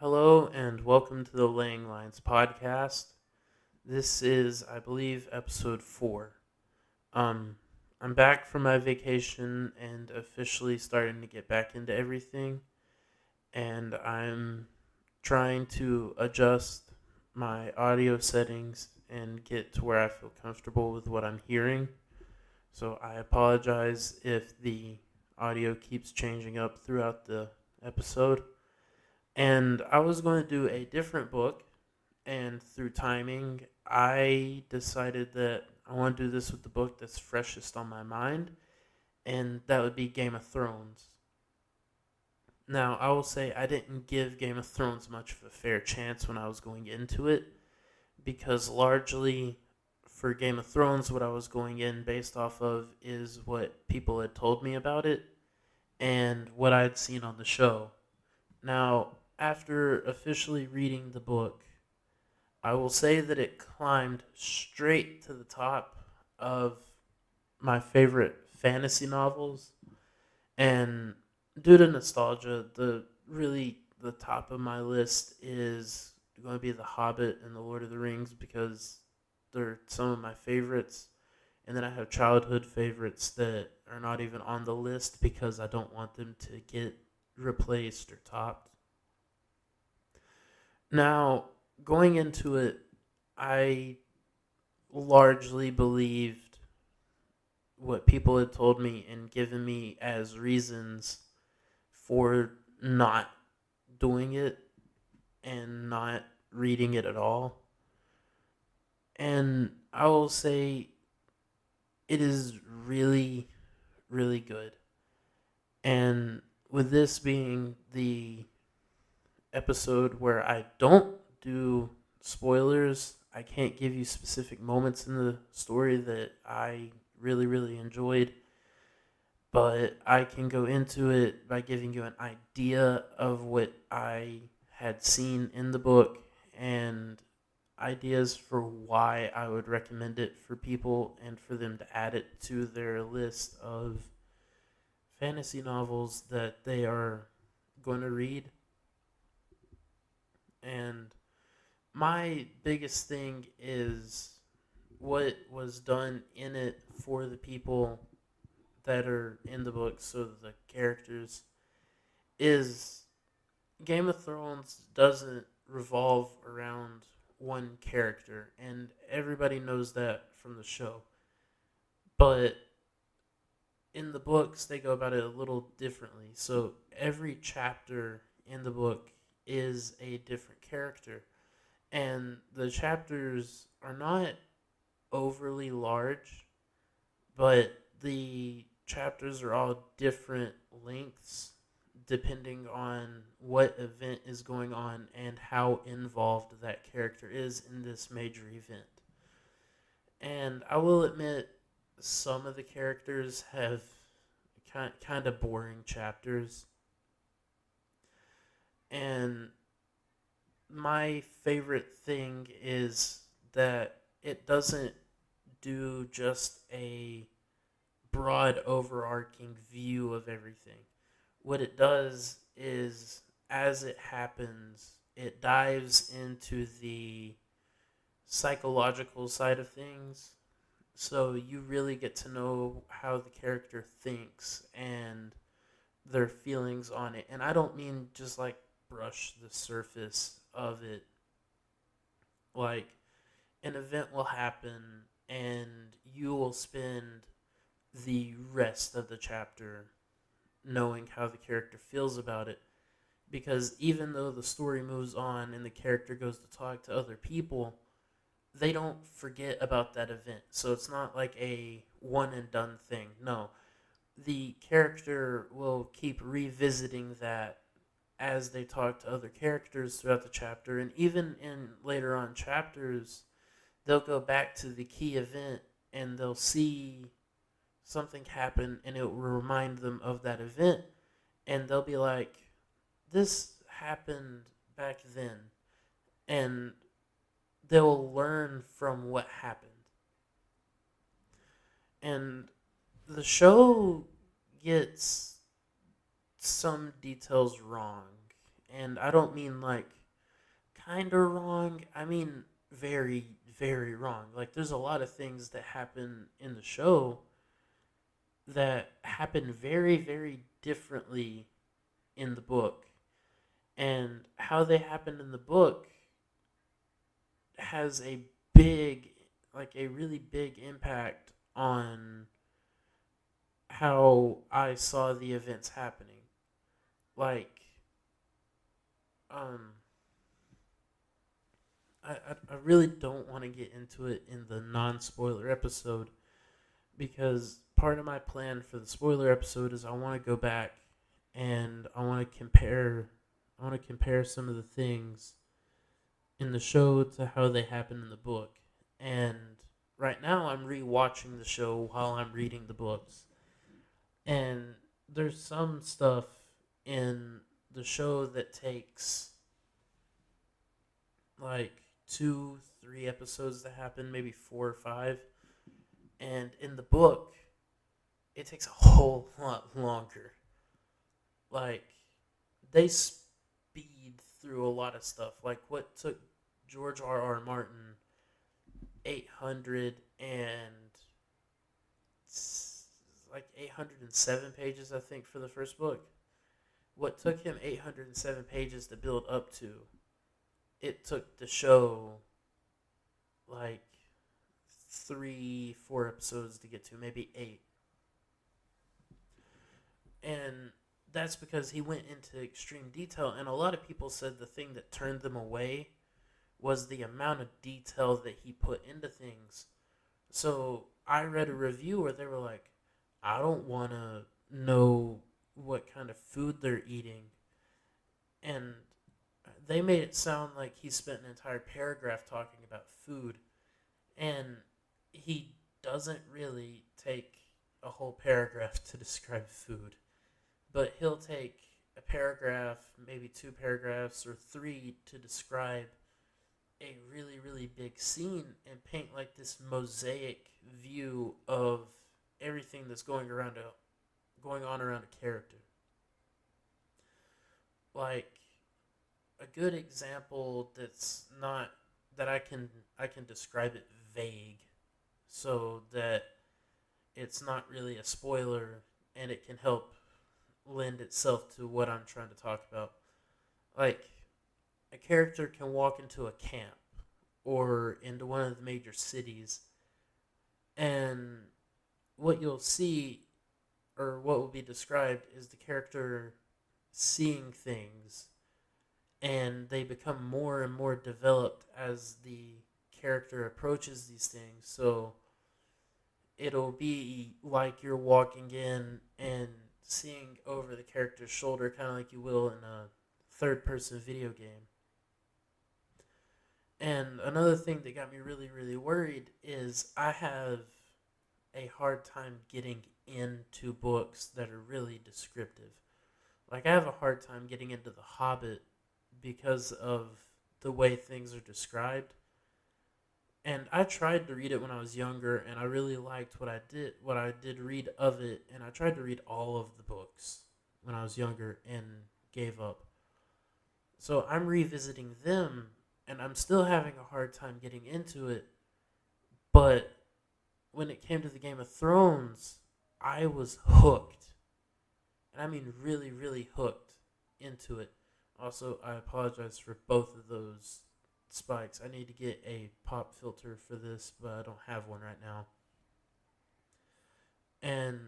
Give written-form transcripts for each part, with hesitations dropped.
Hello and welcome to the Laying Lines podcast. This is, I believe, episode 4. Um, I'm back from my vacation and officially starting to get back into everything, and I'm trying to adjust my audio settings and get to where I feel comfortable with what I'm hearing. So I apologize if the audio keeps changing up throughout the episode. And I was going to do a different book, and through timing, I decided that I want to do this with the book that's freshest on my mind, and that would be Game of Thrones. Now, I will say I didn't give Game of Thrones much of a fair chance when I was going into it, because largely for Game of Thrones, what I was going in based off of is what people had told me about it and what I had seen on the show. Now, after officially reading the book, I will say that it climbed straight to the top of my favorite fantasy novels. And due to nostalgia, the top of my list is going to be The Hobbit and The Lord of the Rings because they're some of my favorites. And then I have childhood favorites that are not even on the list because I don't want them to get replaced or topped. Now, going into it, I largely believed what people had told me and given me as reasons for not doing it and not reading it at all. And I will say it is really, really good. And with this being the episode where I don't do spoilers, I can't give you specific moments in the story that I really, really enjoyed, but I can go into it by giving you an idea of what I had seen in the book and ideas for why I would recommend it for people and for them to add it to their list of fantasy novels that they are going to read. And my biggest thing is what was done in it for the people that are in the book, so the characters, is Game of Thrones doesn't revolve around one character, and everybody knows that from the show. But in the books, they go about it a little differently. So every chapter in the book is a different character, and the chapters are not overly large, but the chapters are all different lengths depending on what event is going on and how involved that character is in this major event. And I will admit, some of the characters have kind of boring chapters. And my favorite thing is that it doesn't do just a broad overarching view of everything. What it does is, as it happens, it dives into the psychological side of things. So you really get to know how the character thinks and their feelings on it. And I don't mean just like brush the surface of it. Like, an event will happen and you will spend the rest of the chapter knowing how the character feels about it, because even though the story moves on and the character goes to talk to other people, they don't forget about that event. So it's not like a one and done thing. No, the character will keep revisiting that as they talk to other characters throughout the chapter, and even in later on chapters, they'll go back to the key event and they'll see something happen and it will remind them of that event, and they'll be like, this happened back then, and they'll learn from what happened. And the show gets some details wrong And I don't mean like kind of wrong. I mean very, very wrong. Like there's a lot of things that happen in the show that happen very, very differently in the book. And how they happen in the book has a big, like a really big impact on how I saw the events happening. Like, um, I really don't want to get into it in the non spoiler episode because part of my plan for the spoiler episode is I want to go back and I want to compare some of the things in the show to how they happen in the book. And right now I'm rewatching the show while I'm reading the books. And there's some stuff in the show that takes like 2, 3 episodes to happen, maybe 4 or 5. And in the book, it takes a whole lot longer. Like, they speed through a lot of stuff. Like, what took George R.R. Martin 800 and 807 pages, I think, for the first book. What took him 807 pages to build up to, it took the show like 3, 4 episodes to get to, maybe 8. And that's because he went into extreme detail. And a lot of people said the thing that turned them away was the amount of detail that he put into things. So I read a review where they were like, I don't want to know what kind of food they're eating. And they made it sound like he spent an entire paragraph talking about food. And he doesn't really take a whole paragraph to describe food. But he'll take a paragraph, maybe 2 paragraphs or 3 to describe a really, really big scene and paint like this mosaic view of everything that's going on around a character. Like a good example that's not that I can describe it vague so that it's not really a spoiler and it can help lend itself to what I'm trying to talk about. Like a character can walk into a camp or into one of the major cities, and what you'll see or what will be described is the character seeing things, and they become more and more developed as the character approaches these things. So it'll be like you're walking in and seeing over the character's shoulder, kind of like you will in a third person video game. And another thing that got me really, really worried is I have a hard time getting into books that are really descriptive. Like, I have a hard time getting into The Hobbit because of the way things are described. And I tried to read it when I was younger, and I really liked what I did read of it, and I tried to read all of the books when I was younger and gave up. So I'm revisiting them, and I'm still having a hard time getting into it. But when it came to the Game of Thrones, I was hooked. And I mean really, really hooked into it. Also, I apologize for both of those spikes. I need to get a pop filter for this, but I don't have one right now. And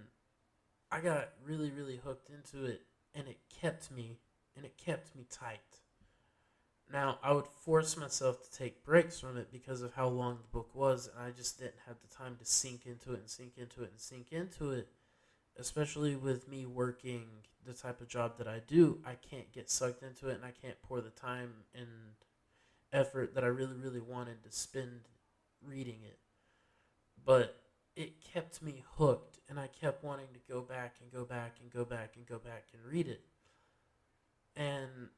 I got really, really hooked into it, and it kept me tight. Now, I would force myself to take breaks from it because of how long the book was, and I just didn't have the time to sink into it and sink into it and sink into it. Especially with me working the type of job that I do, I can't get sucked into it, and I can't pour the time and effort that I really, really wanted to spend reading it. But it kept me hooked, and I kept wanting to go back and go back and go back and go back and read it. And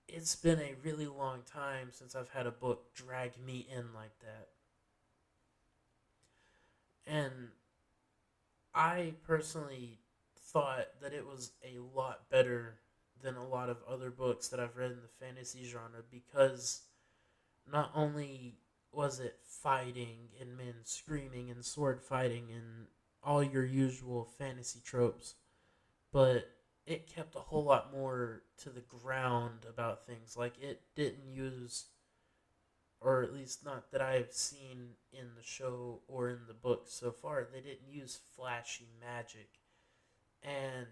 it's been a really long time since I've had a book drag me in like that. And I personally thought that it was a lot better than a lot of other books that I've read in the fantasy genre because not only was it fighting and men screaming and sword fighting and all your usual fantasy tropes, but it kept a whole lot more to the ground about things. Like, it didn't use, or at least not that I have seen in the show or in the book so far, they didn't use flashy magic. And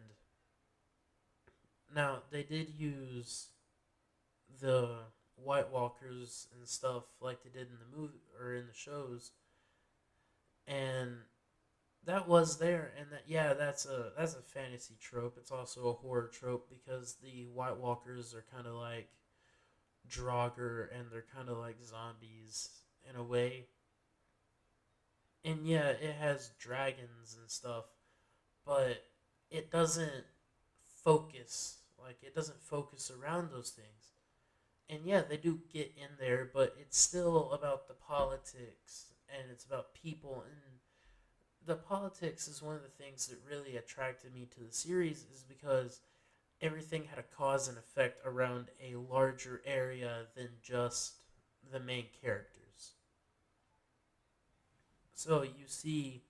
now they did use the White Walkers and stuff like they did in the movie or in the shows, and that was there. And that, yeah, that's a fantasy trope. It's also a horror trope because the White Walkers are kind of like Draugr, and they're kind of like zombies in a way. And yeah, it has dragons and stuff, but it doesn't it doesn't focus around those things. And yeah, they do get in there, but it's still about the politics and it's about people. And the politics is one of the things that really attracted me to the series, is because everything had a cause and effect around a larger area than just the main characters. So you see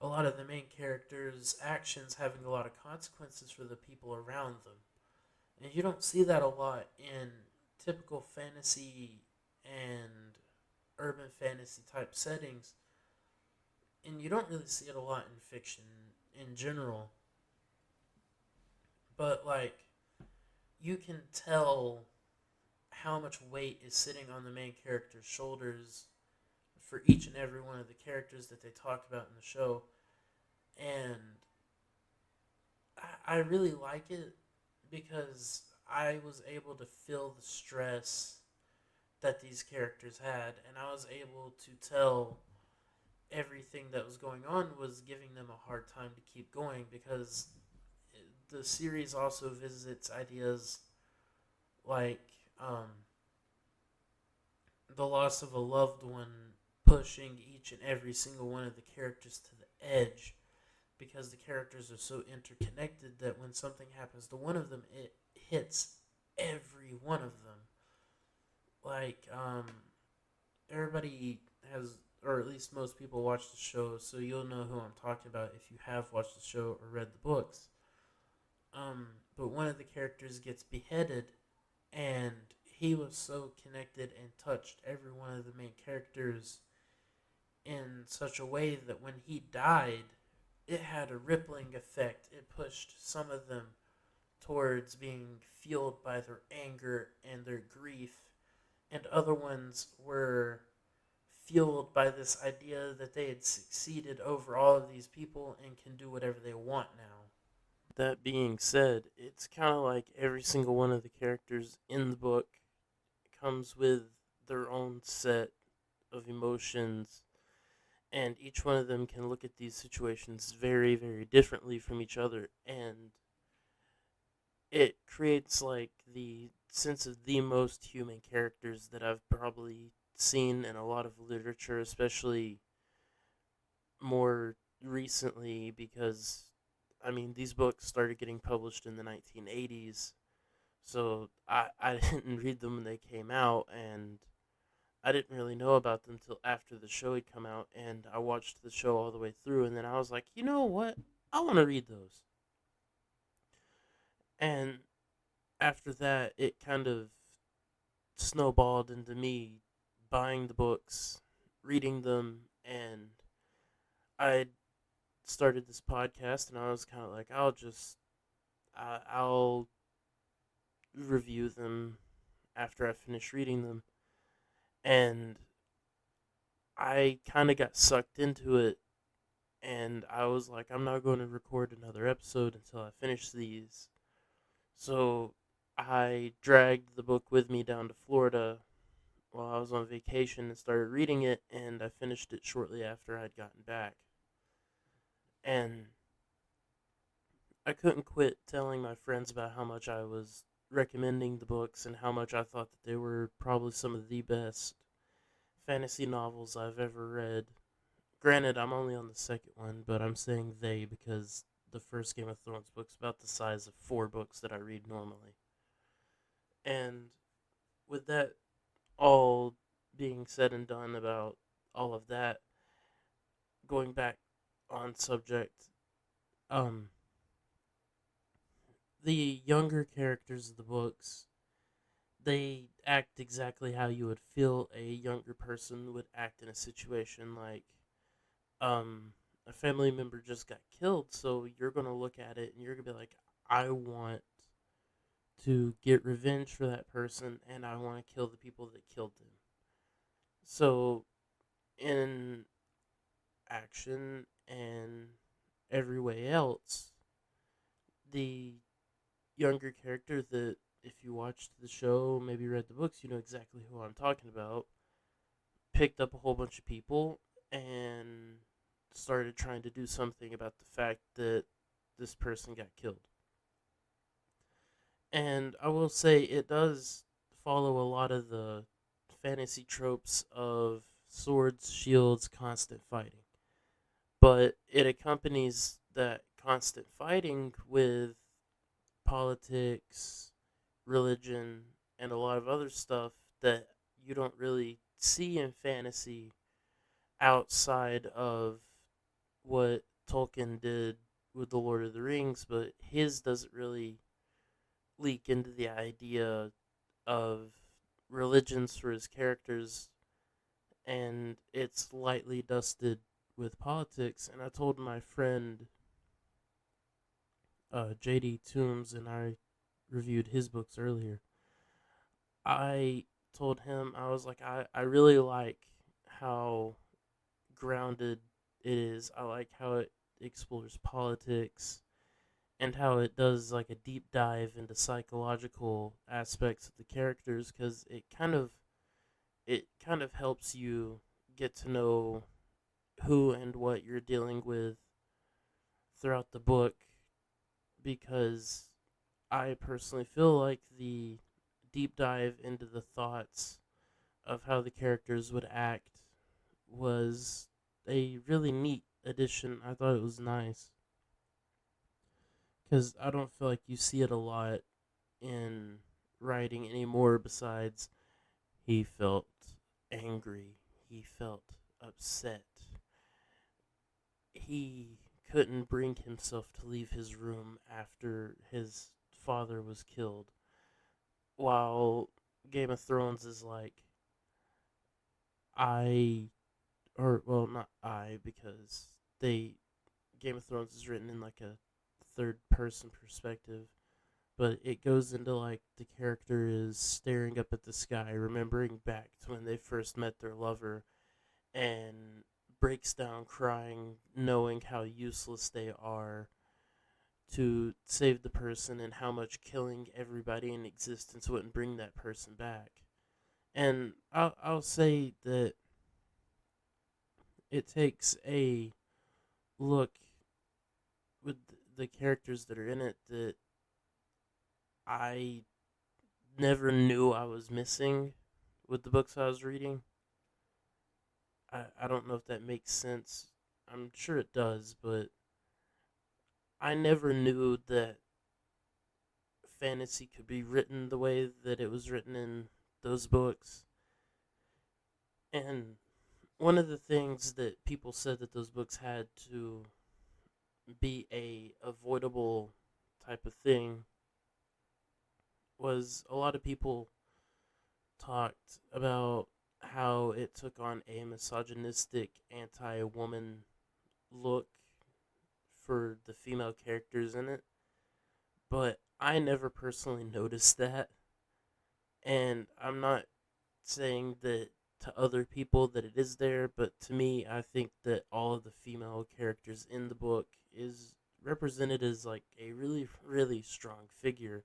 a lot of the main characters' actions having a lot of consequences for the people around them. And you don't see that a lot in typical fantasy and urban fantasy type settings. And you don't really see it a lot in fiction in general. But, like, you can tell how much weight is sitting on the main character's shoulders for each and every one of the characters that they talk about in the show. And I really like it because I was able to feel the stress that these characters had, and I was able to tell everything that was going on was giving them a hard time to keep going, because the series also visits ideas like um, the loss of a loved one pushing each and every single one of the characters to the edge, because the characters are so interconnected that when something happens to one of them, it hits every one of them. Like, everybody has, or at least most people watch the show, so you'll know who I'm talking about if you have watched the show or read the books. But one of the characters gets beheaded, and he was so connected and touched every one of the main characters in such a way that when he died, it had a rippling effect. It pushed some of them towards being fueled by their anger and their grief, and other ones were fueled by this idea that they had succeeded over all of these people and can do whatever they want now. That being said, it's kind of like every single one of the characters in the book comes with their own set of emotions, and each one of them can look at these situations very, very differently from each other, and it creates like the sense of the most human characters that I've probably seen in a lot of literature, especially more recently, because I mean, these books started getting published in the 1980s, so I didn't read them when they came out, and I didn't really know about them till after the show had come out, and I watched the show all the way through, and then I was like, you know what? I want to read those. And after that, it kind of snowballed into me buying the books, reading them, and I started this podcast, and I was kind of like, I'll review them after I finish reading them, and I kind of got sucked into it, and I was like, I'm not going to record another episode until I finish these. So I dragged the book with me down to Florida while I was on vacation and started reading it, and I finished it shortly after I'd gotten back. And I couldn't quit telling my friends about how much I was recommending the books and how much I thought that they were probably some of the best fantasy novels I've ever read. Granted, I'm only on the second one, but I'm saying they because the first Game of Thrones book's about the size of 4 books that I read normally. And with that all being said and done about all of that, going back on subject, um, the younger characters of the books, they act exactly how you would feel a younger person would act in a situation like, um, a family member just got killed, so you're gonna look at it and you're gonna be like, I want to get revenge for that person and I want to kill the people that killed them. So, in action and every way else, the younger character that, if you watched the show, maybe read the books, you know exactly who I'm talking about, picked up a whole bunch of people and started trying to do something about the fact that this person got killed. And I will say it does follow a lot of the fantasy tropes of swords, shields, constant fighting. But it accompanies that constant fighting with politics, religion, and a lot of other stuff that you don't really see in fantasy outside of what Tolkien did with The Lord of the Rings, but his doesn't really leak into the idea of religions for his characters, and it's lightly dusted with politics. And I told my friend JD Toombs, and I reviewed his books earlier. I told him, I was like, I really like how grounded it is. I like how it explores politics and how it does like a deep dive into psychological aspects of the characters, because it kind of helps you get to know who and what you're dealing with throughout the book, because I personally feel like the deep dive into the thoughts of how the characters would act was a really neat addition. I thought it was nice because I don't feel like you see it a lot in writing anymore. Besides, he felt angry, he felt upset, he couldn't bring himself to leave his room after his father was killed. While Game of Thrones is like, I, or well, not I, because they Game of Thrones is written in like a third person perspective, but it goes into like the character is staring up at the sky, remembering back to when they first met their lover, and breaks down crying, knowing how useless they are to save the person and how much killing everybody in existence wouldn't bring that person back. And I'll say that it takes a look with the characters that are in it that I never knew I was missing with the books I was reading. I don't know if that makes sense. I'm sure it does, but I never knew that fantasy could be written the way that it was written in those books. And one of the things that people said that those books had to be a avoidable type of thing was a lot of people talked about how it took on a misogynistic anti-woman look for the female characters in it, but I never personally noticed that. And I'm not saying that to other people that it is there, but to me, I think that all of the female characters in the book is represented as like a really, really strong figure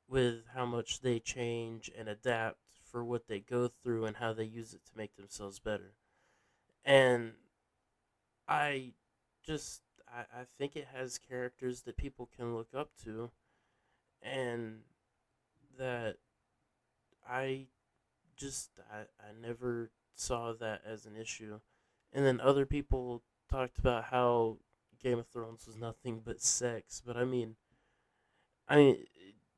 with how much they change and adapt for what they go through and how they use it to make themselves better. And I just I think it has characters that people can look up to, and that I I never saw that as an issue. And then other people talked about how Game of Thrones was nothing but sex, but I mean,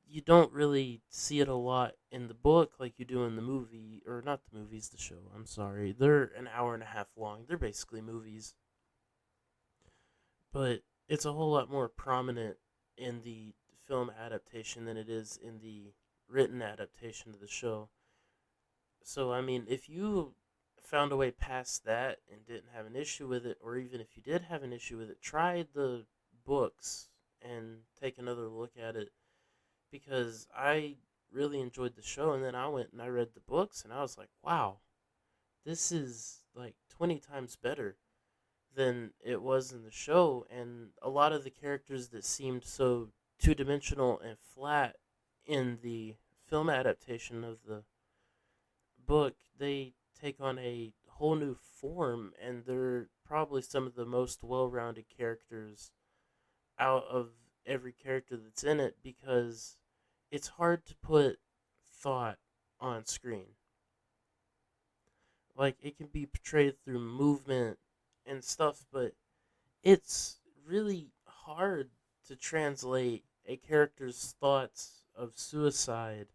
you don't really see it a lot in the book like you do in the movie, or not the movies, the show. I'm sorry, they're an hour and a half long. They're basically movies, but it's a whole lot more prominent in the film adaptation than it is in the written adaptation of the show. So, I mean, if you found a way past that and didn't have an issue with it, or even if you did have an issue with it, try the books and take another look at it, because I really enjoyed the show, and then I went and I read the books and I was like, wow, this is like 20 times better than it was in the show. And a lot of the characters that seemed so two-dimensional and flat in the film adaptation of the book, they take on a whole new form, and they're probably some of the most well-rounded characters out of every character that's in it, because it's hard to put thought on screen. Like, it can be portrayed through movement and stuff, but it's really hard to translate a character's thoughts of suicide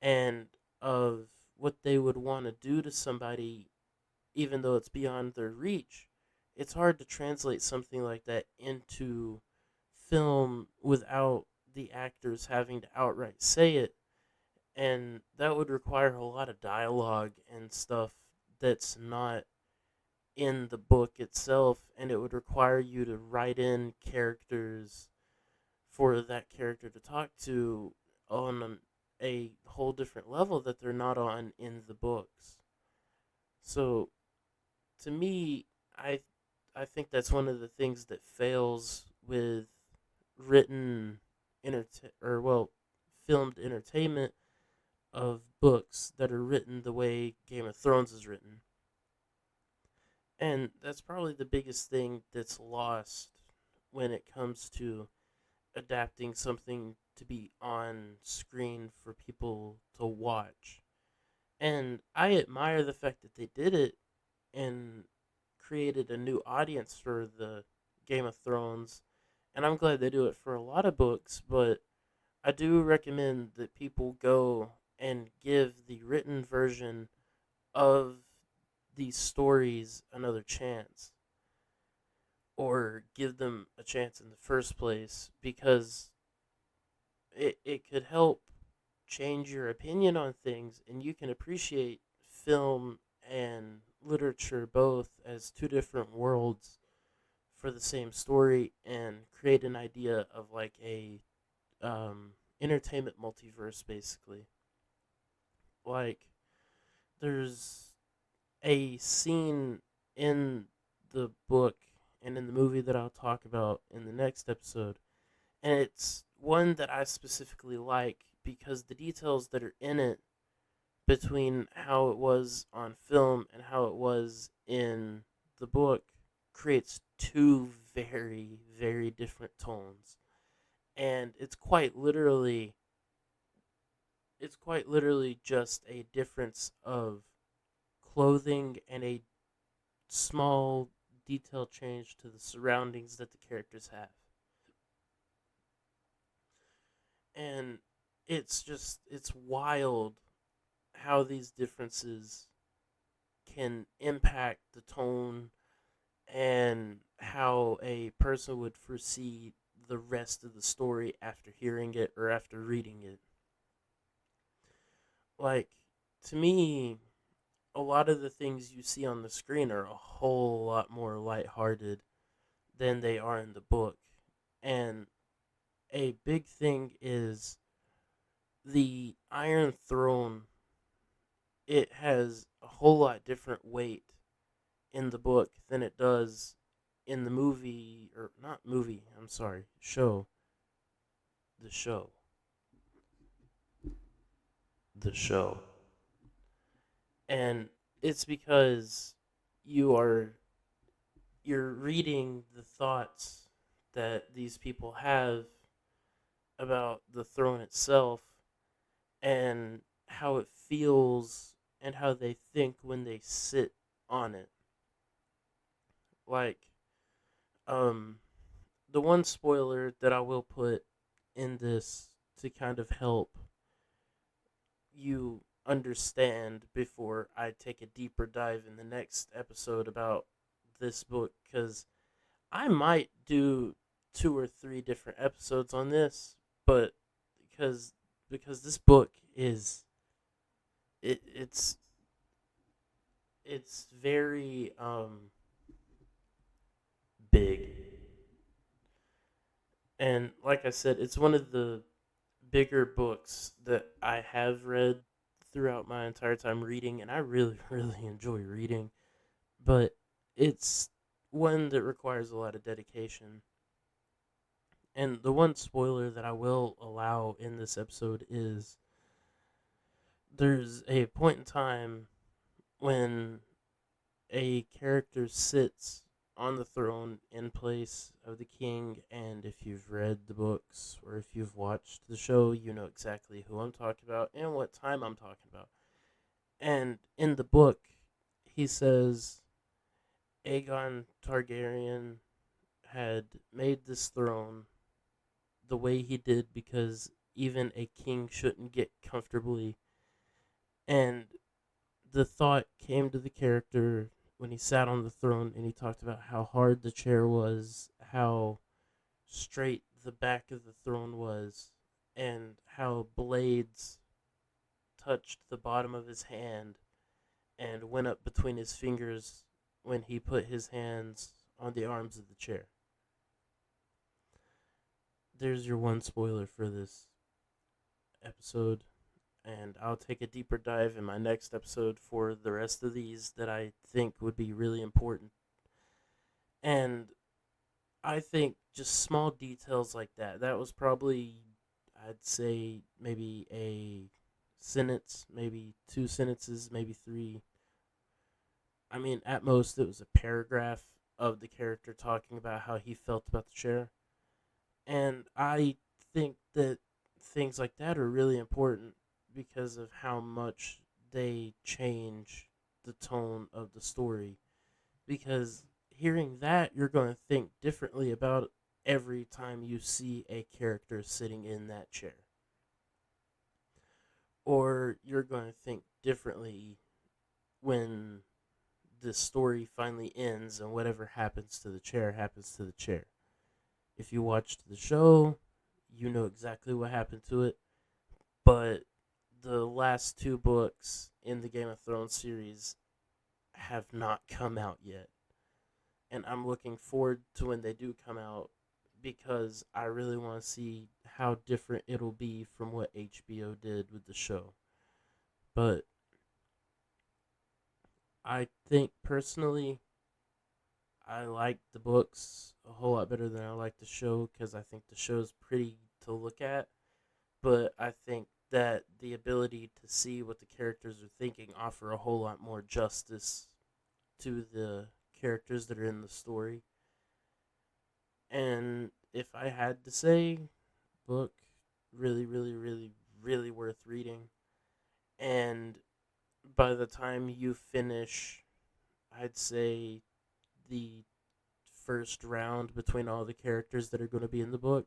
and of what they would want to do to somebody, even though it's beyond their reach. It's hard to translate something like that into film without the actors having to outright say it. And that would require a lot of dialogue and stuff that's not in the book itself. And it would require you to write in characters for that character to talk to on a whole different level that they're not on in the books. So, to me, I I think that's one of the things that fails with written or, well, filmed entertainment of books that are written the way Game of Thrones is written. And that's probably the biggest thing that's lost when it comes to adapting something to be on screen for people to watch. And I admire the fact that they did it and created a new audience for the Game of Thrones. And I'm glad they do it for a lot of books, but I do recommend that people go and give the written version of these stories another chance, or give them a chance in the first place, because it could help change your opinion on things, and you can appreciate film and literature both as two different worlds for the same story, and create an idea of like a entertainment multiverse, basically. Like, there's a scene in the book and in the movie that I'll talk about in the next episode, and it's one that I specifically like because the details that are in it between how it was on film and how it was in the book creates two very, very different tones. And it's quite literally just a difference of clothing and a small detail change to the surroundings that the characters have. And it's wild how these differences can impact the tone and how a person would foresee the rest of the story after hearing it or after reading it. Like, to me, a lot of the things you see on the screen are a whole lot more lighthearted than they are in the book. And a big thing is the Iron Throne. It has a whole lot different weight in the book than it does in the movie, or not movie, I'm sorry, show. The show. The show. And it's because you are you're reading the thoughts that these people have about the throne itself, and how it feels and how they think when they sit on it. Like, Um, the one spoiler that I will put in this to kind of help you understand before I take a deeper dive in the next episode about this book, because I might do two or three different episodes on this, but because this book is it's very big, and like I said, it's one of the bigger books that I have read throughout my entire time reading, and I really really enjoy reading, but it's one that requires a lot of dedication. And the one spoiler that I will allow in this episode is there's a point in time when a character sits on the throne in place of the king, and if you've read the books or if you've watched the show, you know exactly who I'm talking about and what time I'm talking about. And in the book, he says Aegon Targaryen had made this throne the way he did because even a king shouldn't get comfortably. And the thought came to the character when he sat on the throne and he talked about how hard the chair was, how straight the back of the throne was, and how blades touched the bottom of his hand and went up between his fingers when he put his hands on the arms of the chair. There's your one spoiler for this episode, and I'll take a deeper dive in my next episode for the rest of these that I think would be really important. And I think just small details like that. That was probably, I'd say, maybe a sentence, maybe two sentences, maybe three. I mean, at most, it was a paragraph of the character talking about how he felt about the chair. And I think that things like that are really important because of how much they change the tone of the story. Because hearing that, you're going to think differently about every time you see a character sitting in that chair. Or you're going to think differently when the story finally ends and whatever happens to the chair happens to the chair. If you watched the show, you know exactly what happened to it. But the last two books in the Game of Thrones series have not come out yet. And I'm looking forward to when they do come out because I really want to see how different it'll be from what HBO did with the show. But I think personally, I like the books a whole lot better than I like the show because I think the show's pretty to look at. But I think that the ability to see what the characters are thinking offer a whole lot more justice to the characters that are in the story. And if I had to say, book really, really, really, really worth reading. And by the time you finish, I'd say the first round between all the characters that are going to be in the book.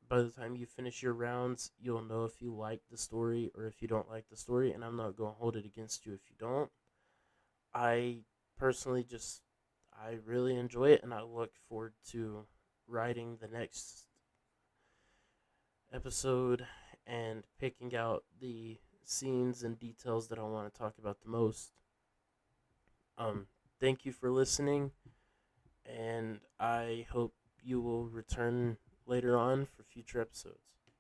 By the time you finish your rounds, you'll know if you like the story or if you don't like the story, and I'm not going to hold it against you if you don't. I personally just, I really enjoy it, and I look forward to writing the next episode and picking out the scenes and details that I want to talk about the most. Um, Thank you for listening, and I hope you will return later on for future episodes.